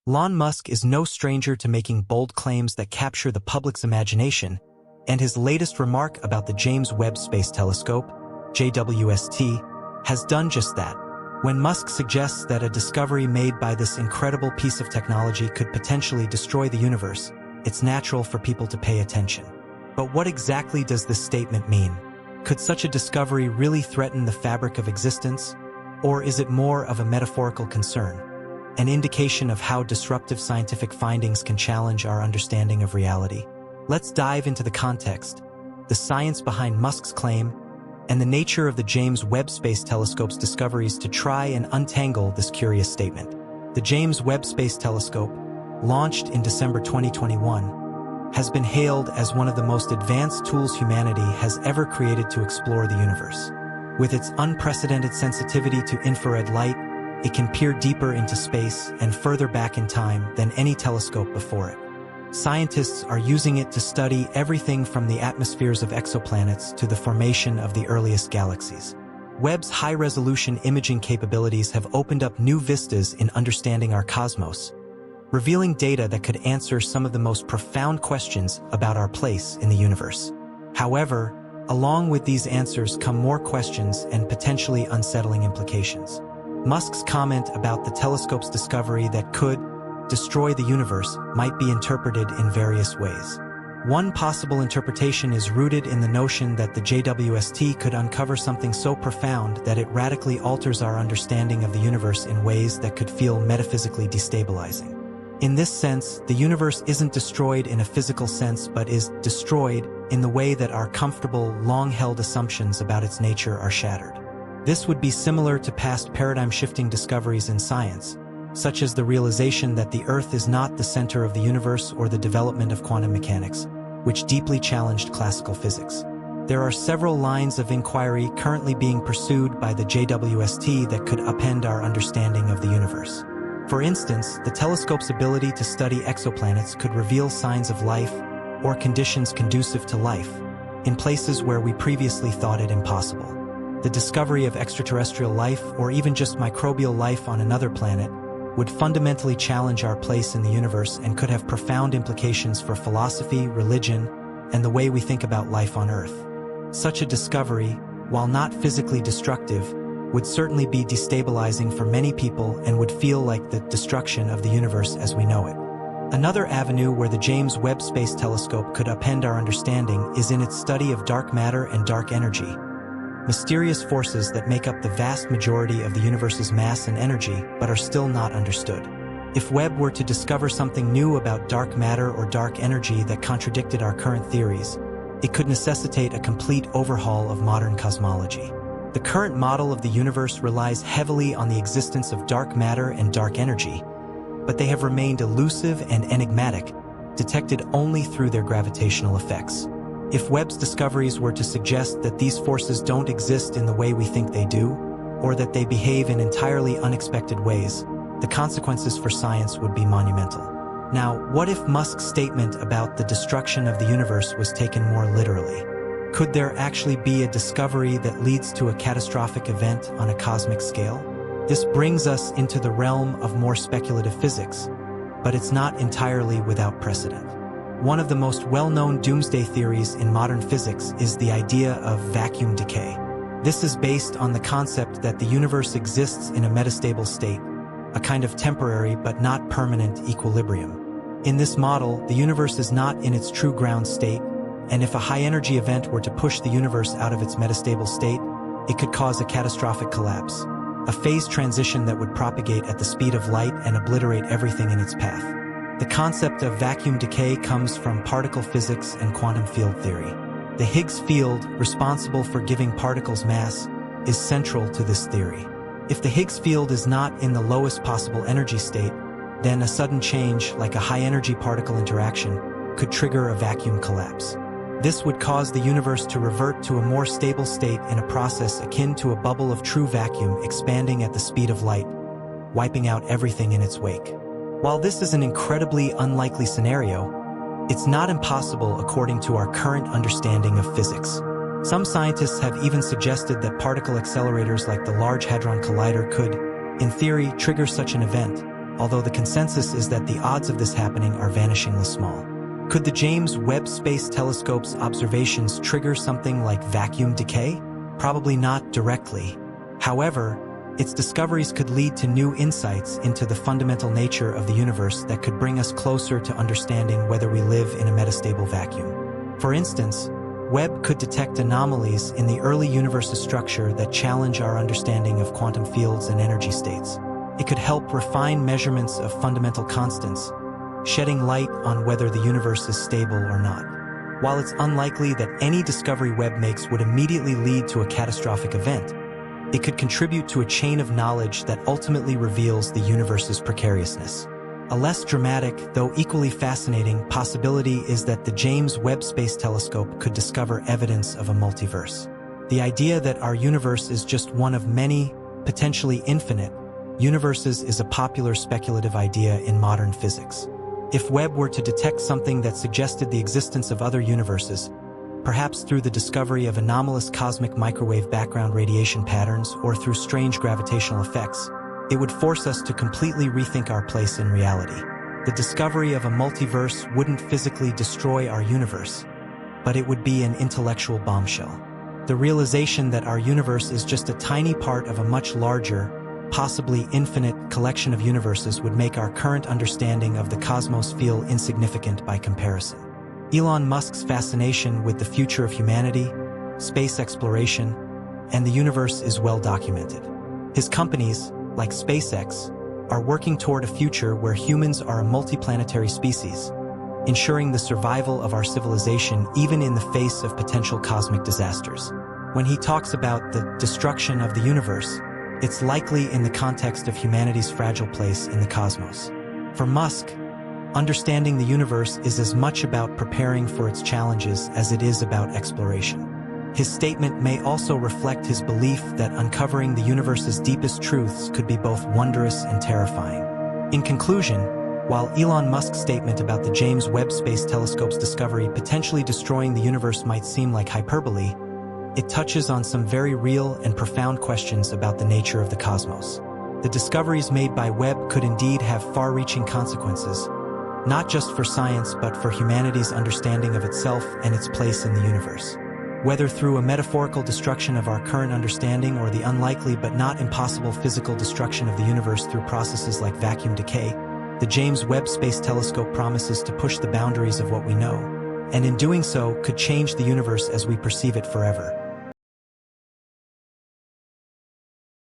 Elon Musk is no stranger to making bold claims that capture the public's imagination, and his latest remark about the James Webb Space Telescope, JWST, has done just that. When Musk suggests that a discovery made by this incredible piece of technology could potentially destroy the universe, it's natural for people to pay attention. But what exactly does this statement mean? Could such a discovery really threaten the fabric of existence? Or is it more of a metaphorical concern, an indication of how disruptive scientific findings can challenge our understanding of reality? Let's dive into the context, the science behind Musk's claim, and the nature of the James Webb Space Telescope's discoveries to try and untangle this curious statement. The James Webb Space Telescope, launched in December 2021, has been hailed as one of the most advanced tools humanity has ever created to explore the universe. With its unprecedented sensitivity to infrared light, it can peer deeper into space and further back in time than any telescope before it. Scientists are using it to study everything from the atmospheres of exoplanets to the formation of the earliest galaxies. Webb's high-resolution imaging capabilities have opened up new vistas in understanding our cosmos, revealing data that could answer some of the most profound questions about our place in the universe. However, along with these answers come more questions and potentially unsettling implications. Musk's comment about the telescope's discovery that could destroy the universe might be interpreted in various ways. One possible interpretation is rooted in the notion that the JWST could uncover something so profound that it radically alters our understanding of the universe in ways that could feel metaphysically destabilizing. In this sense, the universe isn't destroyed in a physical sense but is destroyed in the way that our comfortable, long-held assumptions about its nature are shattered. This would be similar to past paradigm-shifting discoveries in science, such as the realization that the Earth is not the center of the universe or the development of quantum mechanics, which deeply challenged classical physics. There are several lines of inquiry currently being pursued by the JWST that could upend our understanding of the universe. For instance, the telescope's ability to study exoplanets could reveal signs of life or conditions conducive to life in places where we previously thought it impossible. The discovery of extraterrestrial life or even just microbial life on another planet would fundamentally challenge our place in the universe and could have profound implications for philosophy, religion, and the way we think about life on Earth. Such a discovery, while not physically destructive, would certainly be destabilizing for many people and would feel like the destruction of the universe as we know it. Another avenue where the James Webb Space Telescope could upend our understanding is in its study of dark matter and dark energy, mysterious forces that make up the vast majority of the universe's mass and energy but are still not understood. If Webb were to discover something new about dark matter or dark energy that contradicted our current theories, it could necessitate a complete overhaul of modern cosmology. The current model of the universe relies heavily on the existence of dark matter and dark energy, but they have remained elusive and enigmatic, detected only through their gravitational effects. If Webb's discoveries were to suggest that these forces don't exist in the way we think they do, or that they behave in entirely unexpected ways, the consequences for science would be monumental. Now, what if Musk's statement about the destruction of the universe was taken more literally? Could there actually be a discovery that leads to a catastrophic event on a cosmic scale? This brings us into the realm of more speculative physics, but it's not entirely without precedent. One of the most well-known doomsday theories in modern physics is the idea of vacuum decay. This is based on the concept that the universe exists in a metastable state, a kind of temporary but not permanent equilibrium. In this model, the universe is not in its true ground state, and if a high-energy event were to push the universe out of its metastable state, it could cause a catastrophic collapse, a phase transition that would propagate at the speed of light and obliterate everything in its path. The concept of vacuum decay comes from particle physics and quantum field theory. The Higgs field, responsible for giving particles mass, is central to this theory. If the Higgs field is not in the lowest possible energy state, then a sudden change, like a high-energy particle interaction, could trigger a vacuum collapse. This would cause the universe to revert to a more stable state in a process akin to a bubble of true vacuum expanding at the speed of light, wiping out everything in its wake. While this is an incredibly unlikely scenario, it's not impossible according to our current understanding of physics. Some scientists have even suggested that particle accelerators like the Large Hadron Collider could, in theory, trigger such an event, although the consensus is that the odds of this happening are vanishingly small. Could the James Webb Space Telescope's observations trigger something like vacuum decay? Probably not directly. However, its discoveries could lead to new insights into the fundamental nature of the universe that could bring us closer to understanding whether we live in a metastable vacuum. For instance, Webb could detect anomalies in the early universe's structure that challenge our understanding of quantum fields and energy states. It could help refine measurements of fundamental constants, shedding light on whether the universe is stable or not. While it's unlikely that any discovery Webb makes would immediately lead to a catastrophic event, it could contribute to a chain of knowledge that ultimately reveals the universe's precariousness. A less dramatic, though equally fascinating, possibility is that the James Webb Space Telescope could discover evidence of a multiverse. The idea that our universe is just one of many, potentially infinite, universes is a popular speculative idea in modern physics. If Webb were to detect something that suggested the existence of other universes, perhaps through the discovery of anomalous cosmic microwave background radiation patterns or through strange gravitational effects, it would force us to completely rethink our place in reality. The discovery of a multiverse wouldn't physically destroy our universe, but it would be an intellectual bombshell. The realization that our universe is just a tiny part of a much larger, possibly infinite collection of universes would make our current understanding of the cosmos feel insignificant by comparison. Elon Musk's fascination with the future of humanity, space exploration, and the universe is well documented. His companies, like SpaceX, are working toward a future where humans are a multiplanetary species, ensuring the survival of our civilization even in the face of potential cosmic disasters. When he talks about the destruction of the universe, it's likely in the context of humanity's fragile place in the cosmos. For Musk, understanding the universe is as much about preparing for its challenges as it is about exploration. His statement may also reflect his belief that uncovering the universe's deepest truths could be both wondrous and terrifying. In conclusion, while Elon Musk's statement about the James Webb Space Telescope's discovery potentially destroying the universe might seem like hyperbole, it touches on some very real and profound questions about the nature of the cosmos. The discoveries made by Webb could indeed have far-reaching consequences, not just for science but for humanity's understanding of itself and its place in the universe. Whether through a metaphorical destruction of our current understanding or the unlikely but not impossible physical destruction of the universe through processes like vacuum decay, the James Webb Space Telescope promises to push the boundaries of what we know, and in doing so could change the universe as we perceive it forever.